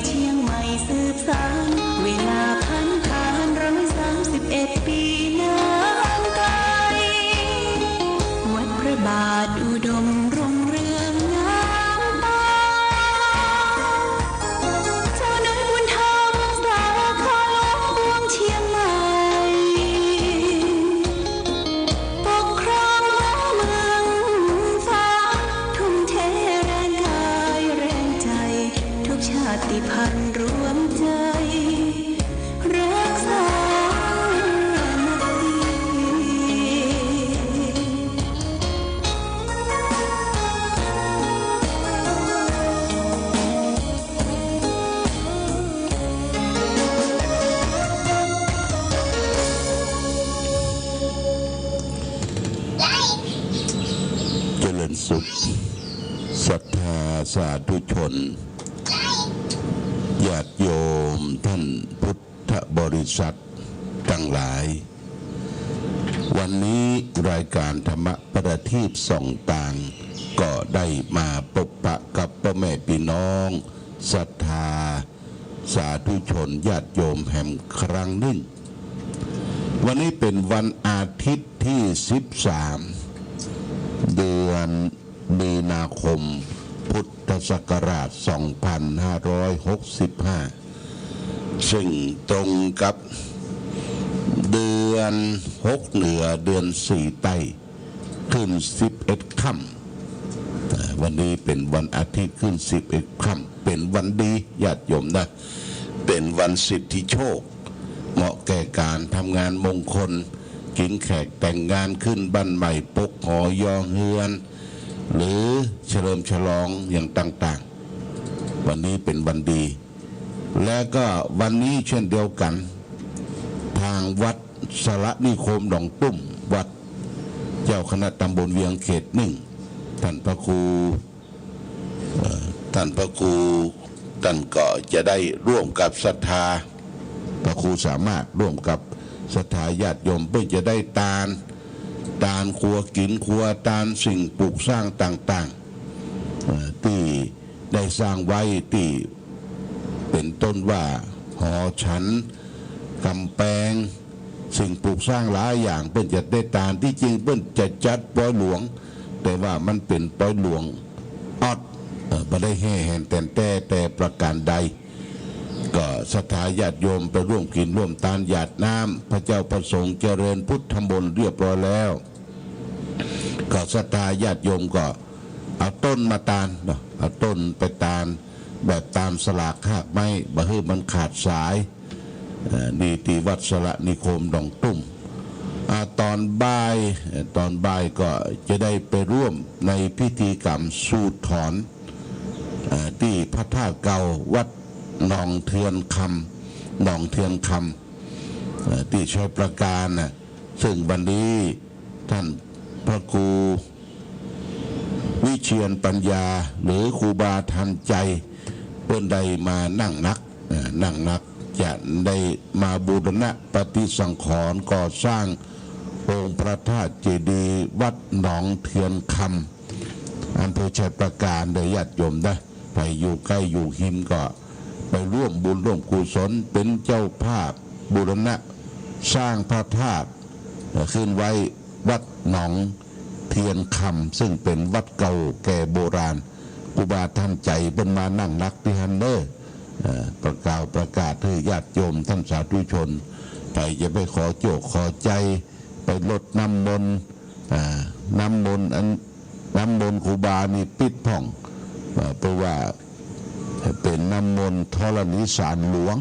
เชียงใหม่สืบสานเวลาพันผ่าน131 ปีนานไกลวัดพระบาทอุดมรุ่งเรืองงามตาเจ้าน้อยบุญธรรมสาขาหลวงเมืองเชียงใหม่ปกครองเมืองฟ้าทุ่มเทแรงกายแรงใจทุกชาติพันธุ์รวมใจรักษาเจริญสุขศรัทธาสาธุชนญาติโยมท่านพุทธบริษัททั้งหลายวันนี้รายการธรรมประทีปส่องต่างก็ได้มาพบปะกับพ่อแม่พี่น้องศรัทธาสาธุชนญาติโยมแห่งครั้งหนึ่งวันนี้เป็นวันอาทิตย์ที่13เดือนมีนาคมพุทธศักราช2565ซึ่งตรงกับเดือน6เหนือเดือน4ใต้ขึ้น11ค่ำวันนี้เป็นวันอาทิตย์ขึ้น11ค่ำเป็นวันดีญาติโยมนะเป็นวันสิทธิโชคเหมาะแก่การทำงานมงคลกินแขกแต่งงานขึ้นบ้านใหม่ปกหอยอเฮือนหรือเฉลิมฉลองอย่างต่างๆวันนี้เป็นวันดีและก็วันนี้เช่นเดียวกันทางวัดสระนิคมหนองตุ้มวัดเจ้าคณะตำบลเวียงเขตหนึ่งท่านพระครูท่านก็จะได้ร่วมกับศรัทธาพระครูสามารถร่วมกับศรัทธาญาติโยมเพื่อจะได้ทานครัวกินครัวทานสิ่งปลูกสร้างต่างๆที่ได้สร้างไว้ที่เป็นต้นว่าหอฉันกำแพงสิ่งปลูกสร้างหลายอย่างเพื่อจะได้ทานที่จริงเพื่อจะจัดปอยหลวงแต่ว่ามันเป็นปอยหลวงออดไม่ได้แห่แห่แต่ประการใดก็ศรัทธาญาติโยมไปร่วมกินร่วมทานหยาดน้ำพระเจ้าประสงค์เจริญพุทธมนต์เรียบร้อยแล้วก็ศรัทธาญาติโยมก็เอาต้นมาตานเอาต้นไปตานแบบตามสลากหากไม้บ่ให้มันขาดสายนี่ที่วัดสระนิคมหนองตุ้มตอนบ่ายก็จะได้ไปร่วมในพิธีกรรมสูดถอนที่พระธาตุเก่าวัดหนองเทือนคำที่ชัยประการซึ่งวันนี้ท่านพระครูวิเชียรปัญญาหรือครูบาทันใจเพิ่นได้มานั่งนักจะได้มาบูรณะปฏิสังขรณ์ก่อสร้างองค์พระธาตุเจดีย์วัดหนองเทือนคำอำเภอชัยประการได้ญาติโยมได้ไปอยู่ใกล้อยู่หินก็ไปร่วมบุญร่วมกุศลเป็นเจ้าภาพบูรณะสร้างพระธาตุขึ้นไว้วัดหนองเทียนคำซึ่งเป็นวัดเก่าแก่โบราณครูบาท่านใจเป็นมานั่งนักที่ฮันเนอร์ประกาศให้ญาติโยมท่านสาธุชนไปจะไปขอโจกขอใจไปลดน้ำมนต์ครูบานี่ปิดผ่องเพราะว่าเป็นน้ำมนต์ธรณีสารหลวง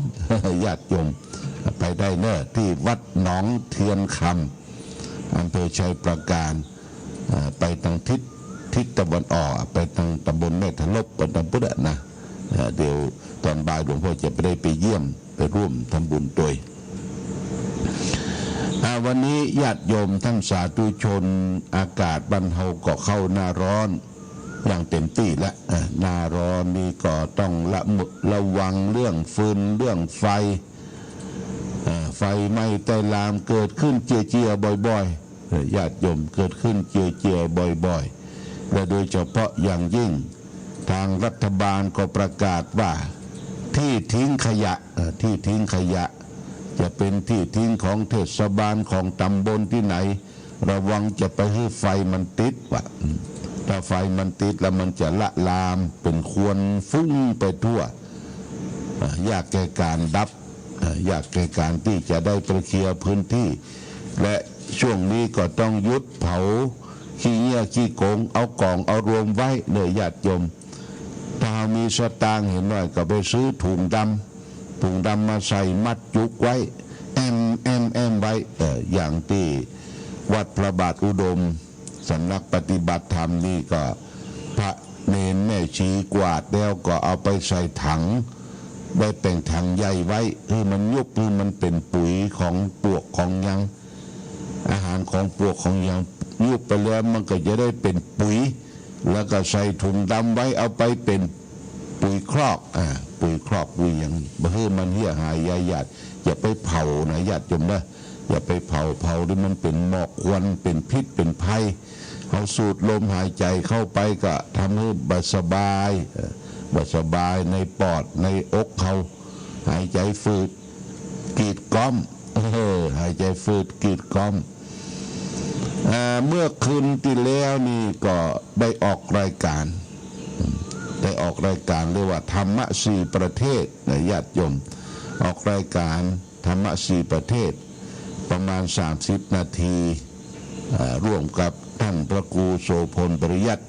ญาติโยมไปได้เนอะที่วัดหนองเทียนคำอำเภอชัยประการไปทางทิศตะวันออกไปทางตำบลแม่ทะลบเป็นตำบลนะเดี๋ยวตอนบ่ายหลวงพ่อจะไปเยี่ยมไปร่วมทำบุญด้วยวันนี้ญาติโยมท่านสาธุชนอากาศบ้านเฮาก็เข้าหน้าร้อนอย่างเต็มที่แล้วหน้าร้อนนี่ก็ต้องระวังเรื่องฟืนเรื่องไฟไหม้ไฟลามเกิดขึ้นเจียบ่อยๆญาติโยมเกิดขึ้นเจียบ่อยๆและโดยเฉพาะอย่างยิ่งทางรัฐบาลก็ประกาศว่า ที่ทิ้งขยะที่ทิ้งขยะจะเป็นที่ทิ้งของเทศบาลของตำบลที่ไหนระวังจะไปให้ไฟมันติดว่ะถ้าไฟมันติดแล้วมันจะละลามเป็นควันฟุ้งไปทั่วยากแก่การดับยากแก่การที่จะได้ไปเคลียร์พื้นที่และช่วงนี้ก็ต้องยุดเผาขี้เหี้ยขี้โกงเอากล่องเอารวมไว้เนื้อญาติโยมถ้ามีสตางค์เห็นว่าก็ไปซื้อถุงดำมาใส่มัดจุกไว้แอมไว้อย่างที่วัดพระบาทอุดมสำนักปฏิบัติธรรมนี่ก็พระเนรแม่ชีกวาดแล้วก็เอาไปใส่ถังได้แต่งถังใหญ่ไว้ให้มันยุบให้มันเป็นปุ๋ยของปลวกของยังอาหารของปลวกของยังยุบไปแล้วมันก็จะได้เป็นปุ๋ยแล้วก็ใส่ถุงดำไว้เอาไปเป็นปุ๋ยครอกปุ๋ยครอกปุ๋ยยังเพื่อมันเหี้ยหายญาติอย่าไปเผานะญาติโยมนะอย่าไปเผาด้วยมันเป็นหมอกควันเป็นพิษเป็นภัยเอาสูดลมหายใจเข้าไปก็ทำให้สบายในปอดในอกเขาหายใจฝืดกีดก้อมหายใจฝืดกีดก้อมเมื่อคืนที่แล้วนี่ก็ได้ออกรายการเรียกว่าธรรมะสี่ประเทศนะญาติโยมออกรายการธรรมะสี่ประเทศประมาณ30 นาทีร่วมกับท่านพระครูโสพลปริยัติ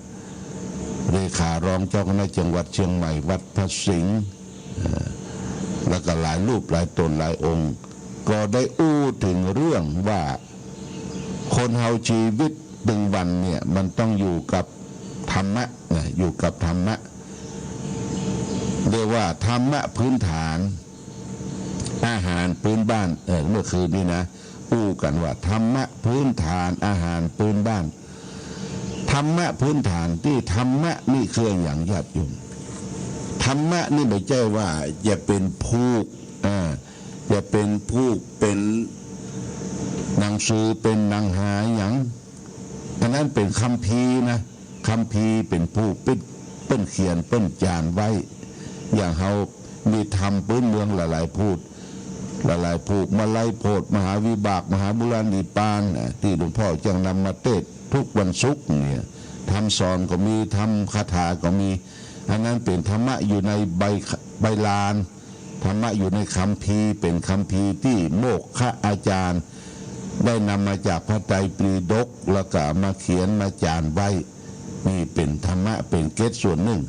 เลขารองเจ้าคณะจังหวัดเชียงใหม่วัดพระสิงห์แล้วก็หลายรูปหลายตนหลายองค์ก็ได้อู้ถึงเรื่องว่าคนเฮาชีวิตดึงวันเนี่ยมันต้องอยู่กับธรรมะอยู่กับธรรมะเรียกว่าธรรมะพื้นฐานอาหารพื้นบ้านเมื่อคืนนี้นะอู้กันว่าธรรมะพื้นฐานอาหารพื้นบ้านธรรมะพื้นฐานที่ธรรมะนี่คืออย่างญาติโยมธรรมะนี่ไม่ใช่ว่าจะเป็นผู้จะเป็นผู้เป็นหนังสือเป็นหนังหาอย่างอันนั้นเป็นคัมภีร์นะคัมภีร์เป็นผู้เปิ้นเขียนเปิ้นจานไว้อย่างเขามีธรรมพื้นเมืองหลายๆพูดมาไล่โพดมหาวิบากมหาบุราณีปานที่หลวงพ่อจังนำมาเทศทุกวันศุกร์เนี่ยทำสอนก็มีทำคาถาก็มีอันนั้นเป็นธรรมะอยู่ในใบลานธรรมะอยู่ในคัมภีร์เป็นคัมภีร์ที่โมกขอาจารย์ได้นำมาจากพระไตรปิฎกแล้วก็มาเขียนมาจานไว้นี่เป็นธรรมะเป็นเกศส่วนหนึ่ง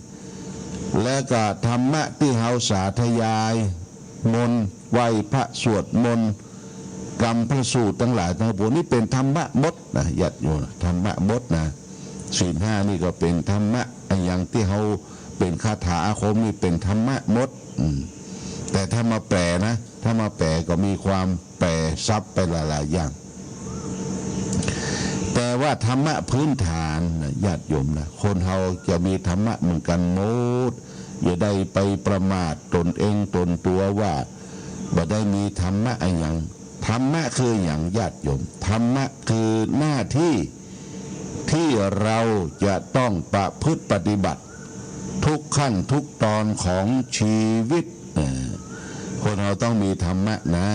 และก็ธรรมะที่เฮาสาธยายมนต์ไหว้พระสวดมนต์กรรมพระสูตรทั้งหลายทั้งปวงนี่เป็นธรรมะมดนะญาติโยมธรรมะมดนะศีลห้านี่ก็เป็นธรรมะอย่างที่เขาเป็นคาถาอาคมนี่เป็นธรรมะมดแต่ถ้ามาแปลนะถ้ามาแปลก็มีความแปลซับไปหลายๆอย่างแต่ว่าธรรมะพื้นฐานนะญาติโยมนะคนเราจะมีธรรมะเหมือนกันหมดอย่าได้ไปประมาทตนเองตนตัวว่าบ่ได้มีธรรมะอย่างธรรมะคืออย่างญาติโยมธรรมะคือหน้าที่ที่เราจะต้องประพฤติปฏิบัติทุกขั้นทุกตอนของชีวิตคนเราต้องมีธรรมะนะ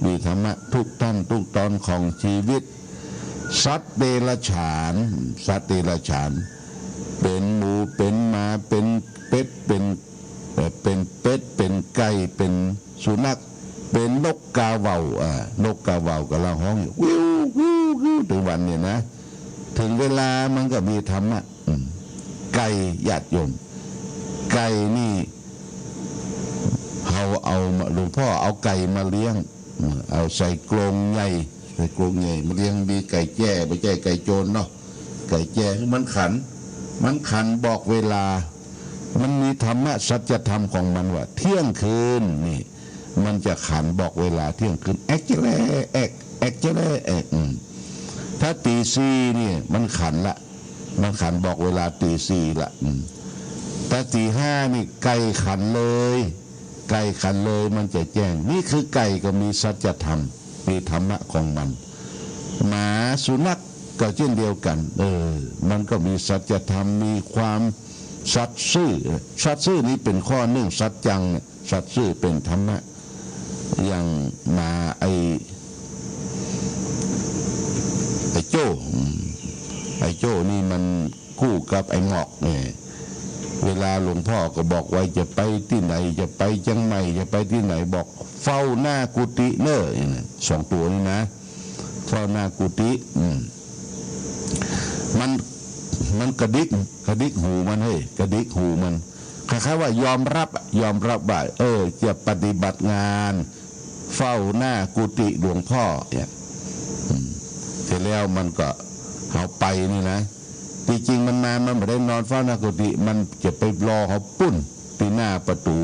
มีธรรมะทุกขั้นทุกตอนของชีวิตสัตว์เดรัจฉานเป็นหมูเป็นหมาเป็นเป็ดเป็นไก่เป็นสุนัขเป็นนกกาเหว่านกกาเหว่ากำลังห้องอยู่วิวถึงวันเนี่ยนะถึงเวลามันก็มีธรรมะไก่ญาติโยมไก่นี่เอาหลวงพ่อเอาไก่มาเลี้ยงเอาใส่กรงใหญ่มาเลี้ยงมีไก่แจ้ไม่ใช่ไก่โจรเนาะไก่แจ้มันขันบอกเวลามันมีธรรมะสัจธรรมของมันว่าเที่ยงคืนนี่มันจะขันบอกเวลาเที่ยงคืนแอกเจเล่ถ้าตีสี่นี่มันขันละมันขันบอกเวลาตีสี่ละแต่ตีห้านี่ไก่ขันเลยมันจะแจ้งนี่คือไก่ก็มีสัจธรรมมีธรรมะของมันหมาสุนัขก็เช่นเดียวกันมันก็มีสัจธรรมมีความสัตย์ซื่อนี้เป็นข้อหนึ่งสัจจัง สัตย์ซื่อเป็นธรรมะอย่างมาไอ้โจ้นี่มันคู่กับไอ้หมอกเนี่ยเวลาหลวงพ่อก็บอกไว้จะไปที่ไหนจะไปจังใหม่จะไปที่ไหนบอกเฝ้าหน้ากุฏิเนอะสองตัวนี้นะเฝ้าหน้ากุฏิมันกระดิกหูมันให้กระดิกหูมันคล้ายๆว่ายอมรับว่าจะปฏิบัติงานเฝ้าหน้ากุฏิหลวงพ่อเนี่ยเสร็จแล้วมันก็เอาไปนี่นะที่จริงมันไม่ได้นอนเฝ้าหน้ากุฏิมันจะไปรอเขาปุ้นที่หน้าประตู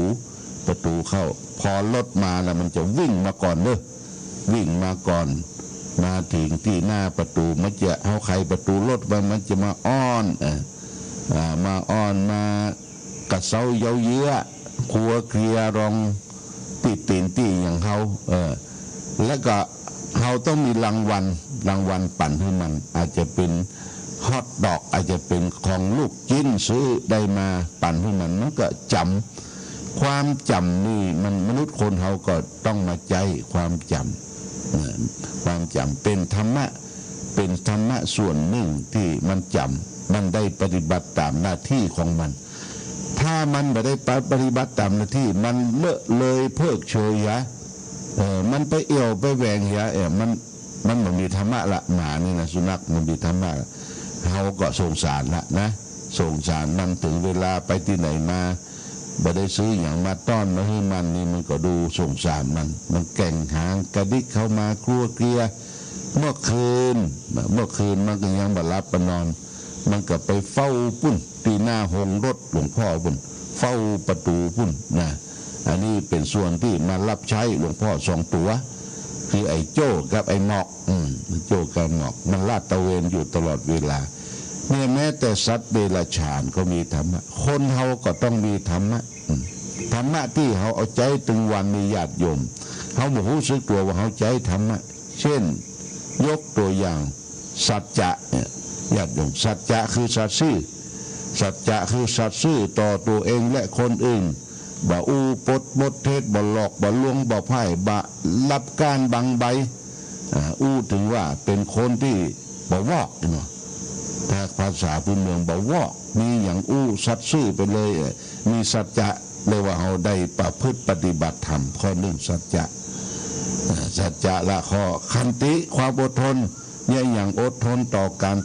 เข้าพอรถมาแล้วมันจะวิ่งมาก่อนวิ่งมาก่อนมาถึงที่หน้าประตูมันจะเอาไขประตูรถมันจะมาอ้อนมากระเซาเย้าเยื้อครัวเคลียรองตีนอย่างเขาแล้วก็เขาต้องมีรางวัลปั่นให้มันอาจจะเป็นฮอตดอกอาจจะเป็นของลูกจิ้นซื้อได้มาปั่นให้มันก็จำความจำนี่มันมนุษย์คนเขาก็ต้องมาใจความจำเป็นธรรมะส่วนหนึ่งที่มันจำมันได้ปฏิบัติตามหน้าที่ของมันถ้ามันไม่ได้ปฏิบัติตามหน้าที่มันเลอะเลยเพิกเฉยมันไปเอี่ยวไปแหวงมันไม่มีธรรมะละหมานี่นะสุนัขมันมีธรรมะเขาก็สงสารละนะสงสารมันถึงเวลาไปที่ไหนมาบ่ได้ซื้ออย่างมาต้อนมาให้มันนี่มันก็ดูสงสารมันแก่งหางกระดิกเข้ามาครัวเกลียเมื่อคืนมันก็ยังบ่หลับบ่นอนมันก็ไปเฝ้าปุ้นตีหน้าหงรถหลวงพ่อปุ้นเฝ้าประตูปุ้นนะอันนี้เป็นส่วนที่มารับใช้หลวงพ่อสองตัวคือไอ้โจ้กับไอ้หมอกโจ้กับหมอกมันลาดตระเวนอยู่ตลอดเวลาเนี่ยแม้แต่สัตว์เดรัจฉานก็มีธรรมะคนเฮาก็ต้องมีธรรมะที่เขาเอาใจตึงวันมีญาติโยมเขาบอกรู้สึกตัวว่าเขาใจธรรมะเช่นยกตัวอย่างสัจจะญาติโยมสัจจะคือสัตย์ซื่อต่อตัวเองและคนอื่นบ่อู้ปดบดเทศบ่หลอกบ่ลวงบ่ไพ่บ่รับการบังใบอู้ถึงว่าเป็นคนที่บ่วอกเนาะถ้าภาษาพื้นเมืองบ่วอกมีอย่างอู้สัตย์ซื่อไปเลยมีสัจจะเลยว่าเขาได้ประพฤติปฏิบัติธรรมข้อหนึ่งสัจจะละข้อขันติความอดทนเนี่ยอย่างอดทนต่อการ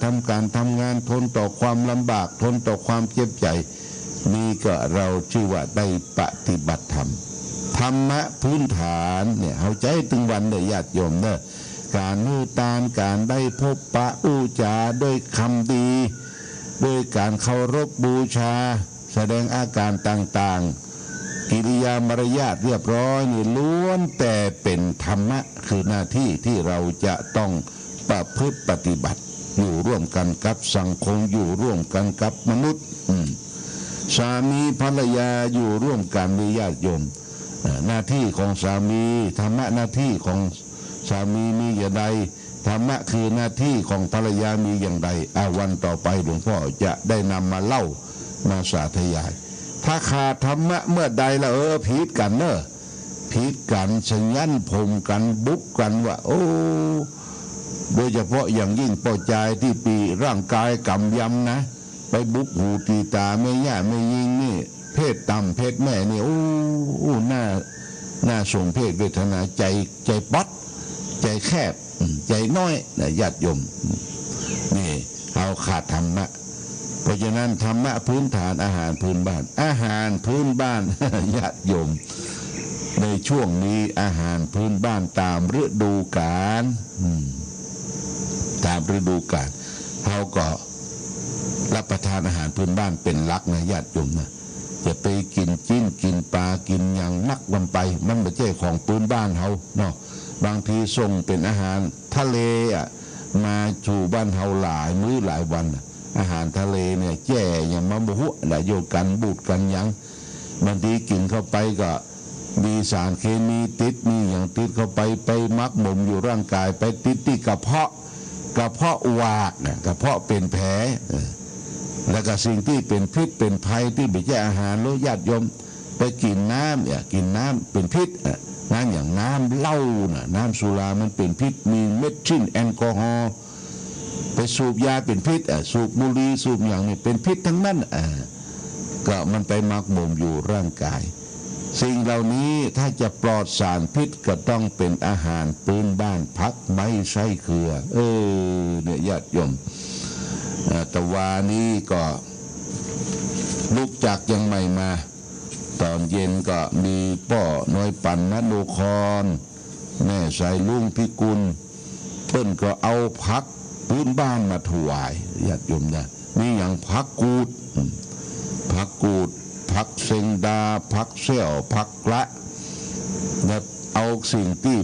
ทำงานทนต่อความลำบากทนต่อความเจ็บใจนี่ก็เราชื่อว่าได้ปฏิบัติธรรมะพื้นฐานเนี่ยเอาใจตึงวันเนี่ยญาติโยมเนี่ยการมือตานการได้พบปะอู้จาด้วยคำดีด้วยการเคารพบูชาแสดงอาการต่างๆกิริยามารยาทเรียบร้อยนี่ล้วนแต่เป็นธรรมะคือหน้าที่ที่เราจะต้องประพฤติปฏิบัติอยู่ร่วมกันกับสังคมอยู่ร่วมกันกับมนุษย์สามีภรรยาอยู่ร่วมกันมีญาติโยมหน้าที่ของสามีธรรมะหน้าที่ของสามีมีอย่างไรธรรมะคือหน้าที่ของภรรยามีอย่างไรวันต่อไปหลวงพ่อจะได้นำมาเล่ามาสาธยายถ้าขาดธรรมะเมื่อใดแล้วผิดกันเนอะผิดกันสัญญาณผมกันบุกกันว่าโอ้โดยเฉพาะอย่างยิ่งปอใจที่ปีร่างกายกำยำนะไปบุกหูตีตาไม่ย่าไม่ยิงนี่เพศต่ำเพศแม่นี่โอ้น่าสมเพศเวทนาใจป๊อดใจแคบใจน้อยนะญาติโยมนี่เอาขาดธรรมะเพราะฉะนั้นธรรมะพื้นฐานอาหารพื้นบ้านญาติโยมในช่วงนี้อาหารพื้นบ้านตามฤดูกาลเขาก็รับประทานอาหารพื้นบ้านเป็นหลักนะญาติโยมนะจะไปกินจิ้นกินปลากินอย่างนักวันไปมันไม่ใช่ของพื้นบ้านเขาเนาะบางทีส่งเป็นอาหารทะเลมาสู่บ้านเฮาหลายมื้อหลายวันอาหารทะเลเนี่ยแจ่อย่างมะบุหะโยกันบูดกันยังบางทีกินเข้าไปก็มีสารเคมีติดมีอย่างติดเข้าไปมักหมมอยู่ร่างกายไปติดที่กระเพาะวากกระเพาะเป็นแผลแล้วก็สิ่งที่เป็นพิษเป็นภัยที่ไม่ใช่อาหารโลญาติโยม ไปกินน้ำเนี่ยกินน้ำเป็นพิษน้ำอย่างน้ำเหล้าน่ะน้ำสุรามันเป็นพิษมีเมทิลแอลกอฮอล์ไปสูบยาเป็นพิษสูบบุหรี่สูบอย่างนี้เป็นพิษทั้งนั้นก็มันไปหมักหมมอยู่ร่างกายสิ่งเหล่านี้ถ้าจะปลอดสารพิษก็ต้องเป็นอาหารพื้นบ้านพักไม่ใช่เคือเนี่ยญาติโยมตะวานี้ก็ลุกจากยังไม่มาตอนเย็นก็มีป้อน้อยปั่นนโนครแม่ใส่ลุงพิกุลเปิ้นก็เอาพักพื้นบ้านมาถวายญาติโยมนะมีอย่างพักกูดผักเซงดาผักเสี่ยวผักละแล้วเอาสิ่งที่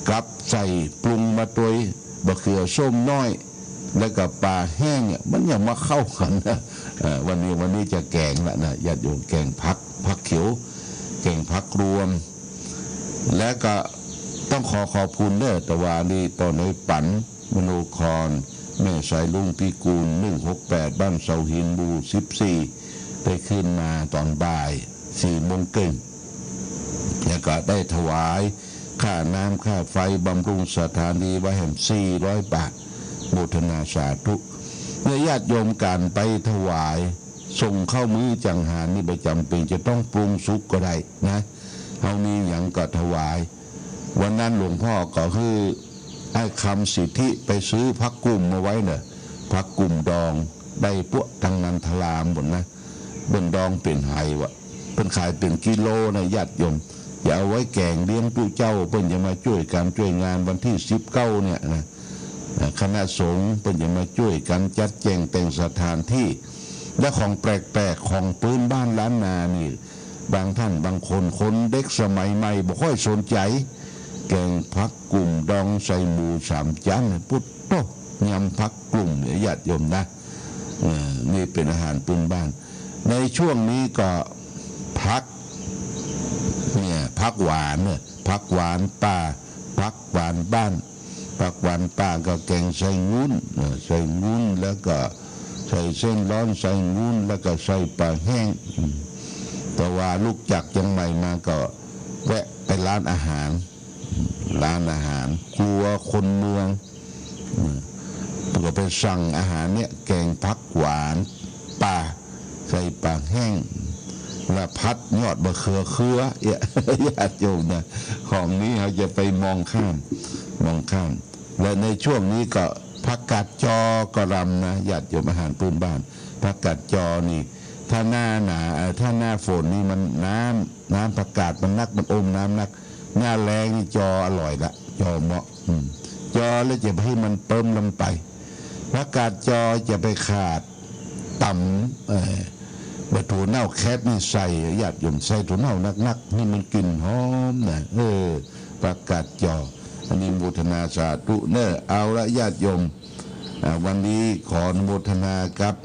กลับใส่ปรุงมาตัวบะเขือส้มน้อยแล้วก็ปลาแห้งเนี่ยมันยังมาเข้ากันนะวันนี้จะแกงละนะญาติโยมแกงผักเขียวแกงผักรวมและก็ต้องขอบคุณเด้อตะวานีตอนในปั่นมโนครแม่สายลุงพิกูล168บ้านเสาหินบู14ได้ขึ้นมาตอนบ่าย4 โมงครึ่งแล้วก็ได้ถวายค่าน้ำค่าไฟบำรุงสถานีไว้แห่ง400 บาทโมทนาสาธุเมื่อญาติโยมการไปถวายส่งเข้ามือจังหารนี่ประจำเป็นจะต้องปรุงสุกก็ได้นะเอานี้อย่างก็ถวายวันนั้นหลวงพ่อก็คือไอ้คำสิทธิไปซื้อพักกุ่มมาไว้เนอะพักกุ่มดองได้พวกทางนันทลามหมดนะเป็นดองเป็นไห้วะเป็นขายเป็นกิโลนะญาติโยมอย่าเอาไว้แกงเลี้ยงปู่เจ้าเพิ่นจะมาช่วยการช่วยงานวันที่19เนี่ยนะคณะสงฆ์เพิ่นจะมาช่วยกันจัดแจงแต่งสถานที่และของแปลกๆของปืนบ้านล้านนานี่บางท่านบางคนเด็กสมัยใหม่บ่ค่อยสนใจแกงผักกลุ่มดองใส่หมู3 จานปุ๊บโตยำผักกลุ่มญาติโยมนะนี่เป็นอาหารพื้นบ้านในช่วงนี้ก็ผักหวานผักหวานป่าผักหวานบ้านผักหวานป่าก็แกงใส่งุ้นแล้วก็ใส่เส้นร้อนใส่งุ้นแล้วก็ใส่ปลาแห้งแต่ว่าลูกจักยังใหม่มาก็แวะไปร้านอาหารครัวคนเมืองก็ไปสั่งอาหารเนี่ยแกงผักหวานป่าใส่ปลาแห้งและพัดยอดบะเขือญาติโยมนะของนี้เราจะไปมองข้ามและในช่วงนี้ก็ผักกาดจอกระรำนะญาติโยมอาหารพื้นบ้านผักกาดจอนี่ถ้าหน้าหนาถ้าหน้าฝนนี่มันน้ำผักกาดมันนักมันอมน้ำนักหน้าแรงนี่จออร่อยละจอเหมาะจอแล้วจะให้มันเติมลงไปผักกาดจอจะไปขาดต่ำถั่วเน่าแคบนี่ใส่ญาติโยมใส่ถั่วเน่านักนี่มันกลิ่นหอมนะผักกาดจออันนี้โมทนาสาธุเนอเอาละญาติโยมวันนี้ขอโมทนากับ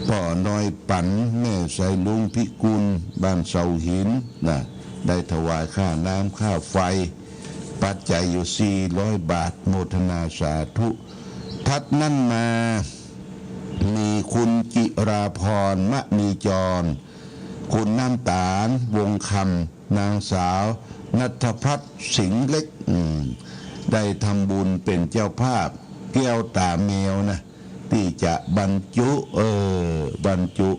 พ่อน้อยปั่นแม่ใส่ลุงพิกุลบ้านเสาหินนะได้ถวายค่าน้ำค่าไฟปัจจัยอยู่400 บาทโมทนาสาธุทัดนั่นมามีคุณจิราพรมณีจรคุณน้ำตาลวงคำนางสาวณัฐพัฒน์สิงห์เล็กได้ทำบุญเป็นเจ้าภาพแก้วตาแมวนะที่จะบรรจุ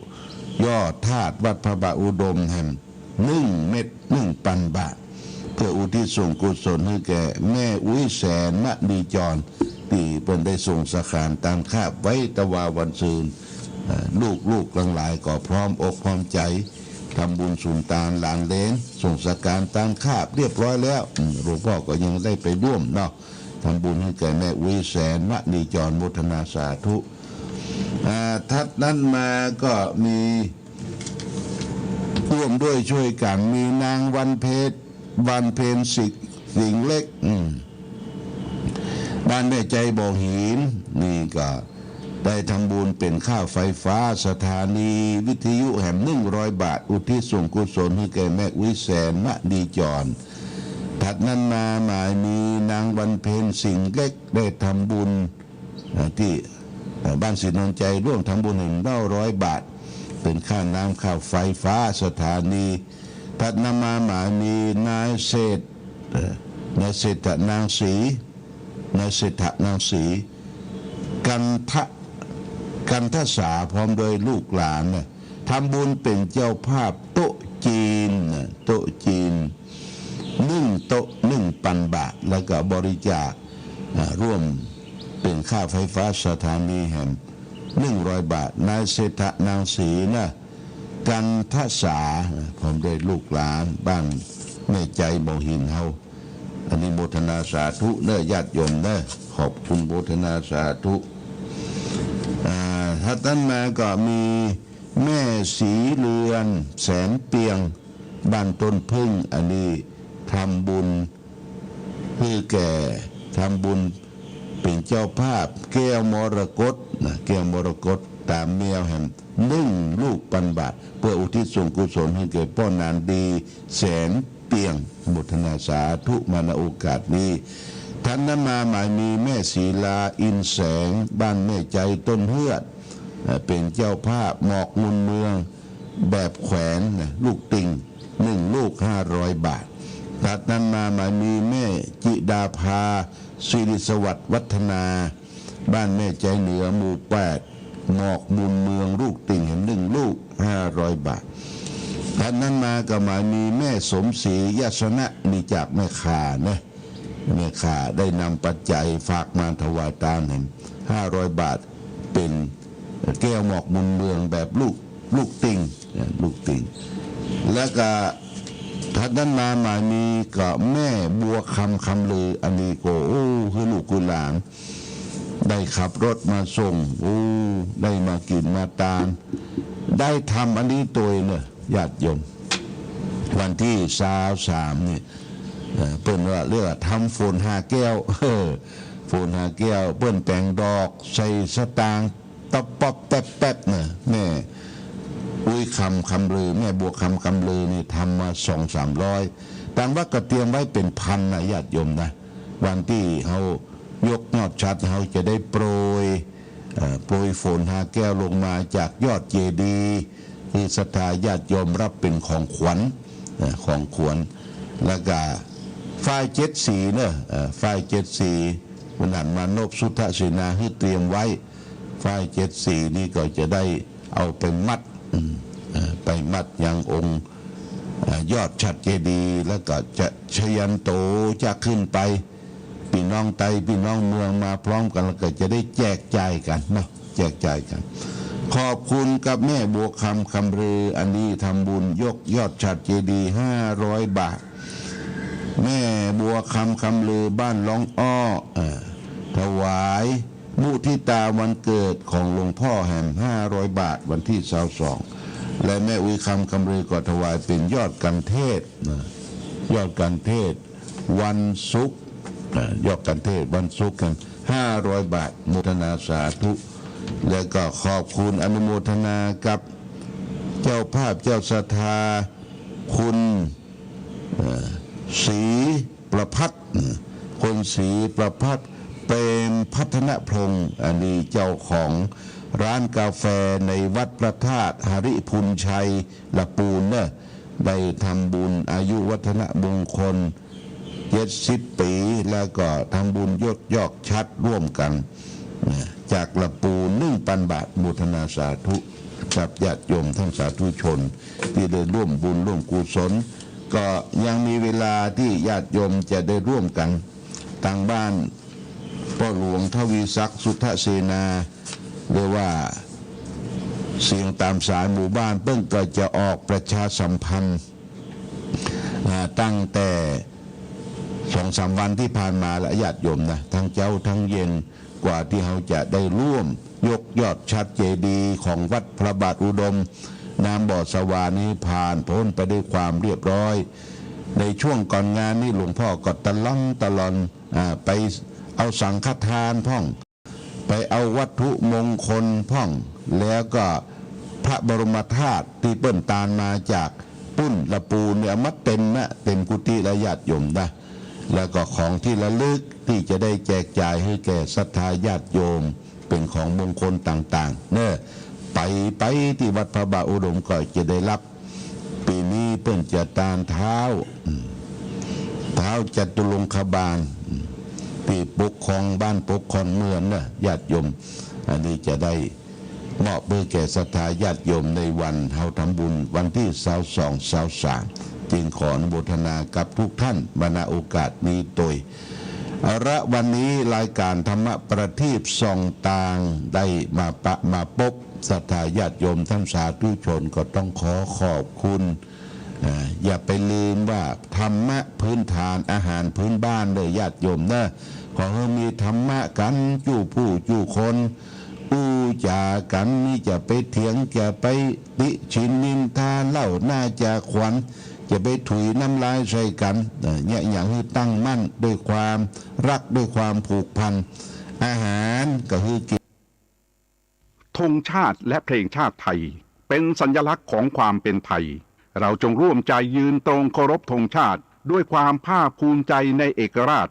ยอดธาตุวัดพระบาทอุดมแห่ง1 เม็ด 1,000 บาทเพื่ออุทิศส่วนกุศลให้แก่แม่อุ้ยแสนมณีจรที่เป็นได้ส่งสขานตามคาบไว้ตะวาวันซืนลูกหลายก็พร้อมอกพร้อมใจทำบุญสุนทานหลานเลนส่งสการตามคาบเรียบร้อยแล้วหลวงพ่อก็ยังได้ไปร่วมเนาะทำบุญให้แก่แม่อุ้ยแสนมณีจรโมทนาสาธุทัดนั้นมาก็มีร่วมด้วยช่วยกันมีนางวันเพ็ญสิงห์เล็กบ้านแม่ใจบ่อหินนี่ก็ได้ทำบุญเป็นค่าไฟฟ้าสถานีวิทยุแห่ง100 บาทอุทิศส่วนกุศลให้แก่แม่อุ้ยแสนมณีจรถัดนั้นมาหมายมีนางวันเพ็ญสิงห์เล็กได้ทำบุญที่บ้านศรีนนท์ใจร่วมทำบุญ100 บาทเป็นค่าน้ำค่าไฟฟ้าสถานี ถัดมาหมายมีนายเศรษฐนางศรีกันทสาพร้อมโดยลูกหลานทำบุญเป็นเจ้าภาพโต๊ะจีนโต๊ะ1,000 บาทแล้วก็บริจาคร่วมเป็นค่าไฟฟ้าสถานีแห่ง100 บาทนายเศรษฐนางศรีกันทสาพร้อมด้วยลูกหลานบ้านแม่ใจบ่หินเฮาอันนี้โมทนาสาธุญาติโยมขอบคุณโมทนาสาธุถ้าท่านมาก็มีแม่สีเรือนแสนเปียงบ้านต้นพึ่งอันนี้ทำบุญเพื่อแก่ทำบุญเป็นเจ้าภาพแก้วมรกตแก้วมรกตตามแมวแห่งลูกปันบาทเพื่ออุทิศส่วนกุศลให้แก่พ่อนานดีแสนเปียงโมทนาสาธุมาณโอกาสนี้ท่านนั้นมาหมายมีแม่ศีลาอินแสงบ้านแม่ใจต้นเฮือดเป็นเจ้าภาพหมอกมุนเมืองแบบแขวนลูกติ่งลูก500 บาทถัดนั้นมาหมายมีแม่จิดาภาศิริสวัสดิ์วัฒนาบ้านแม่ใจเหนือหมู่8หมอกมุนเมืองลูกติ่งเห็นลูก500 บาทถัดนั้นมาก็หมายมีแม่สมศรียศนะนี่จากแม่ขาแม่ขาได้นำปัจจัยฝากมาถวายตามเห็น500 บาทเป็นแก้วหมอกมุนเมืองแบบลูกติ่งแล้วก็ท่านนั้นมาหมายมีก็แม่บัวคำลืออันนี้ก็คือลูกกุหลานได้ขับรถมาส่งได้มากินมาตามได้ทำอันนี้ตัวญาติโยมวันที่23นี่เปิ้นว่าเรียกว่าทำโฟน5 แก้วโฟน5 แก้วเปิ้นแต่งดอกใส่สตางค์ตะป๊อบแป๊บแม่อุ้ยคำลือแม่บัวคำลือนี่ทำมา200-300แต่ว่าก็เตรียมไว้เป็นพันญาติโยมวันที่เขายกยอดชัดเขาจะได้โปรยฝน5 แก้วลงมาจากยอดเจดีย์ที่ศรัทธาญาติโยมรับเป็นของขวัญแล้วก็ฝ่าย74ฝ่าย74วันนั้นมานพสุทธศินาให้เตรียมไว้ฝ่าย74นี่ก็จะได้เอาไปมัดยังองค์ยอดฉัตรเจดีย์แล้วก็จะชยันโตจะขึ้นไปพี่น้องไตพี่น้องเมืองมาพร้อมกันแล้วก็จะได้แจกจ่ายกันขอบคุณกับแม่บัวคำลืออันนี้ทำบุญยกยอดฉัตรเจดีย์500 บาทแม่บัวคำลือบ้านล้องอ้อถวายมุทิตาวันเกิดของหลวงพ่อแห่ง500 บาทวันที่22และแม่อุ้ยคำลือก็ถวายเป็นยอดกันเทศวันศุกร์ยอดกันเทศวันศุกร์กัน500 บาทโมทนาสาธุและก็ขอบคุณอนุโมทนากับเจ้าภาพเจ้าศรัทธาคุณศรีประภัตคนศรีประภัตเป็นพัฒนพงศ์อันนี้เจ้าของร้านกาแฟในวัดพระธาตุหริพุนชัยละปูนได้ทำบุญอายุวัฒนมงคล70 ปีแล้วก็ทำบุญยกชัดร่วมกันจากละปูน1,000 บาทโมทนาสาธุกับญาติโยมทั้งสาธุชนที่ได้ร่วมบุญร่วมกุศลก็ยังมีเวลาที่ญาติโยมจะได้ร่วมกันทางบ้านพ่อหลวงทวีศักดิ์สุทธเสนาหรือว่าเสียงตามสายหมู่บ้านเพิ่งก็จะออกประชาสัมพันธ์ตั้งแต่2-3 วันที่ผ่านมาและญาติโยมทั้งเจ้าทั้งเย็นกว่าที่เขาจะได้ร่วมยกยอดชัดเจดีย์ของวัดพระบาทอุดมน้ำบ่อสวานี้ผ่านพ้นไปด้วยความเรียบร้อยในช่วงก่อนงานนี่หลวงพ่อก็ตะลอนไปเอาสังฆทานพ่องไปเอาวัตถุมงคลพ่องแล้วก็พระบรมธาตุที่เปิ้นตานมาจากปุ้นละปูเนี่ยมัดเต็มกุฏิและญาติโยมแล้วก็ของที่ระลึกที่จะได้แจกจ่ายให้แก่ศรัทธาญาติโยมเป็นของมงคลต่างๆไปที่วัดพระบาทอุดมก็จะได้รับปีนี้เปิ้น ปิ้นจะตานเท้าจตุรงคบาลที่ปกครองบ้านปกครองเมืองนะญาติโยมอันนี้จะได้มอบเพื่อแก่ศรัทธาญาติโยมในวันเฮาทำบุญวันที่22-23จึงขออนุโมทนากับทุกท่านมาณโอกาสนี้โดยวันนี้รายการธรรมประทีปส่องต่างได้มาพบศรัทธาญาติโยมท่านสาธุชนก็ต้องขอบคุณอย่าไปลืมว่าธรรมะพื้นฐานอาหารพื้นบ้านเลยญาติโยมนะขอให้มีธรรมะกันจู่ผู้จู่คนอู้จากันนี่จะไปเถียงจะไปติชินนินทาเล่าน่าจะขวัญจะไปถุยน้ำลายใส่กันเนี่ยอย่างที่ตั้งมั่นด้วยความรักด้วยความผูกพันอาหารก็คือกินธงชาติและเพลงชาติไทยเป็นสัญลักษณ์ของความเป็นไทยเราจงร่วมใจยืนตรงเคารพธงชาติด้วยความภาคภูมิใจในเอกราช